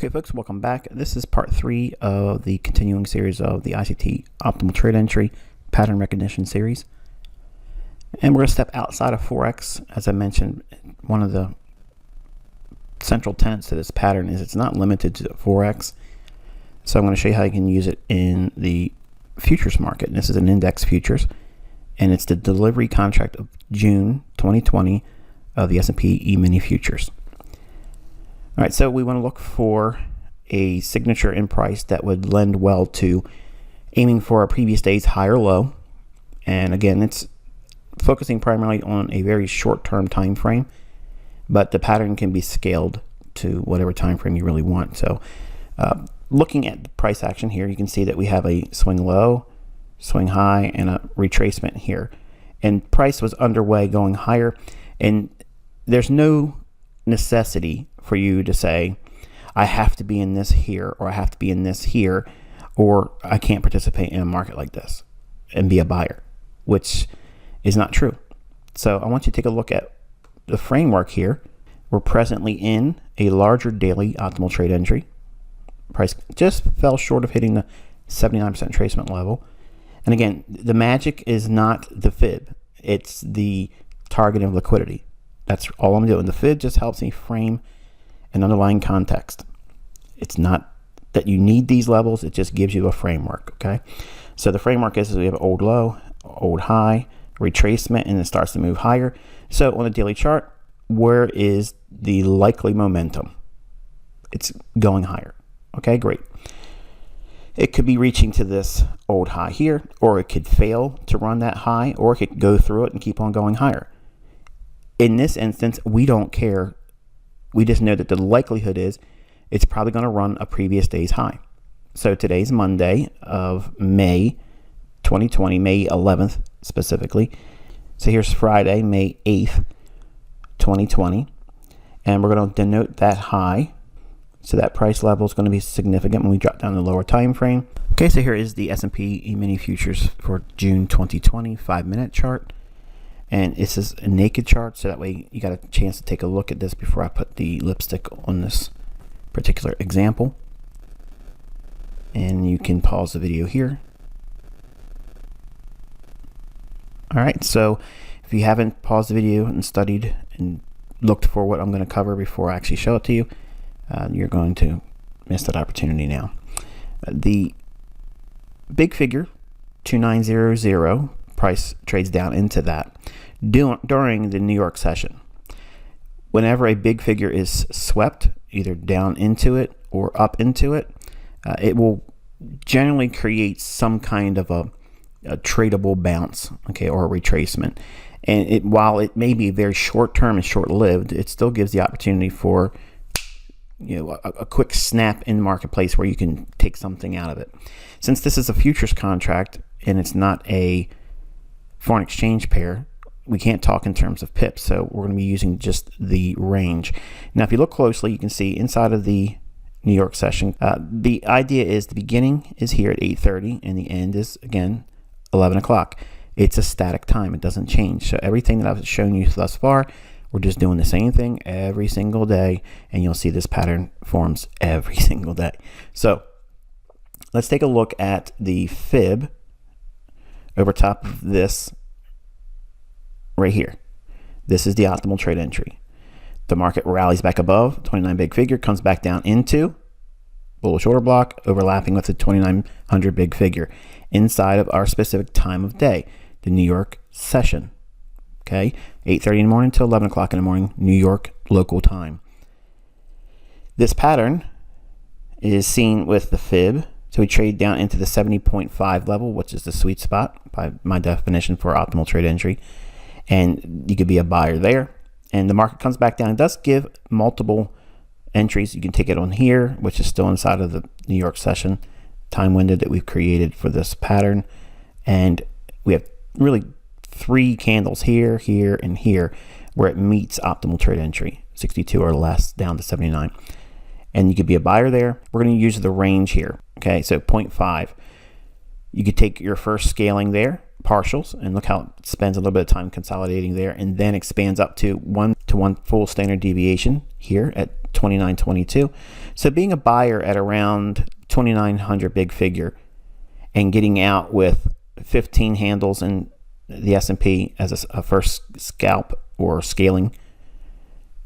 Okay, folks, welcome back. This is part 3 of the continuing series of the ICT Optimal Trade Entry Pattern Recognition series. And we're going to step outside of Forex. As I mentioned, one of the central tenets to this pattern is it's not limited to Forex. So I'm going to show you how you can use it in the futures market. And this is an index futures, and it's the delivery contract of June 2020 of the S&P E-mini futures. All right, so we want to look for a signature in price that would lend well to aiming for a previous day's high or low. And again, it's focusing primarily on a very short-term time frame, but the pattern can be scaled to whatever time frame you really want. So looking at the price action here, you can see that we have a swing low, swing high, and a retracement here. And price was underway going higher, and there's no necessity for you to say, I have to be in this here, or I have to be in this here, or I can't participate in a market like this and be a buyer, which is not true. So I want you to take a look at the framework here. We're presently in a larger daily optimal trade entry. Price just fell short of hitting the 79% retracement level. And again, the magic is not the fib. It's the target of liquidity. That's all I'm doing. The fib just helps me frame an underlying context. It's not that you need these levels. It just gives you a framework, okay? So the framework is we have old low, old high, retracement, and it starts to move higher. So on the daily chart, where is the likely momentum? It's going higher. Okay, great. It could be reaching to this old high here, or it could fail to run that high, or it could go through it and keep on going higher. In this instance, we don't care. We just know that the likelihood is it's probably going to run a previous day's high. So today's Monday of May 2020, May 11th specifically. So here's Friday, May 8th, 2020. And we're going to denote that high. So that price level is going to be significant when we drop down the lower time frame. Okay, so here is the S&P E-mini futures for June 2020 5-minute chart. And this is a naked chart, so that way you got a chance to take a look at this before I put the lipstick on this particular example. And you can pause the video here. All right, so if you haven't paused the video and studied and looked for what I'm going to cover before I actually show it to you, you're going to miss that opportunity now. The big figure, 2900, price trades down into that during the New York session. Whenever a big figure is swept, either down into it or up into it, it will generally create some kind of a tradable bounce, okay, or a retracement. And while it may be very short term and short lived, it still gives the opportunity for a quick snap in the marketplace where you can take something out of it. Since this is a futures contract and it's not a foreign exchange pair, we can't talk in terms of pips, so we're going to be using just the range. Now, if you look closely, you can see inside of the New York session, the idea is the beginning is here at 8:30 and the end is, again, 11 o'clock. It's a static time. It doesn't change. So everything that I've shown you thus far, we're just doing the same thing every single day, and you'll see this pattern forms every single day. So let's take a look at the fib over top of this right here. This is the optimal trade entry. The market rallies back above 29 big figure, comes back down into bullish order block, overlapping with the 2900 big figure inside of our specific time of day, the New York session. Okay, 8:30 in the morning till 11 o'clock in the morning, New York local time. This pattern is seen with the fib. So we trade down into the 70.5 level, which is the sweet spot by my definition for optimal trade entry. And you could be a buyer there. And the market comes back down. It does give multiple entries. You can take it on here, which is still inside of the New York session time window that we've created for this pattern. And we have really 3 candles here, here, and here where it meets optimal trade entry, 62 or less down to 79. And you could be a buyer there. We're going to use the range here. Okay, so 0.5. You could take your first scaling there, partials, and look how it spends a little bit of time consolidating there, and then expands up to 1 full standard deviation here at 29.22. So being a buyer at around 2,900 big figure and getting out with 15 handles in the S&P as a first scalp or scaling,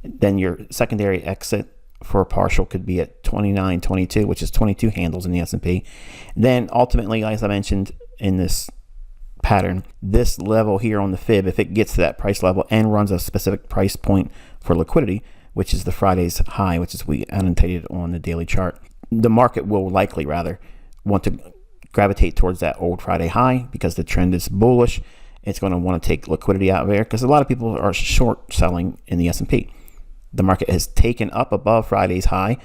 then your secondary exit for a partial could be at 29.22, which is 22 handles in the S&P. Then ultimately, as I mentioned in this pattern, this level here on the fib, if it gets to that price level and runs a specific price point for liquidity, which is the Friday's high, which is we annotated on the daily chart, the market will likely rather want to gravitate towards that old Friday high because the trend is bullish. It's going to want to take liquidity out of there because a lot of people are short selling in the S&P. The market has taken up above Friday's high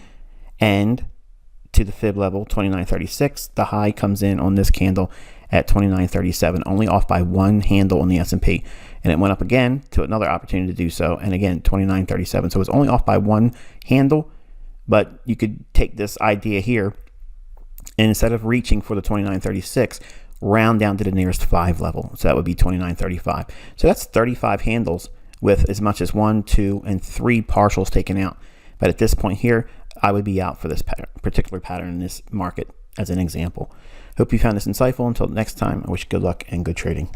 and to the fib level 29.36. The high comes in on this candle at 29.37, only off by 1 handle on the S&P, and it went up again to another opportunity to do so, and again 29.37. So it's only off by 1 handle, but you could take this idea here and instead of reaching for the 29.36, round down to the nearest 5 level. So that would be 29.35. So that's 35 handles with as much as 1, 2, and 3 partials taken out. But at this point here, I would be out for this particular pattern in this market as an example. Hope you found this insightful. Until next time, I wish you good luck and good trading.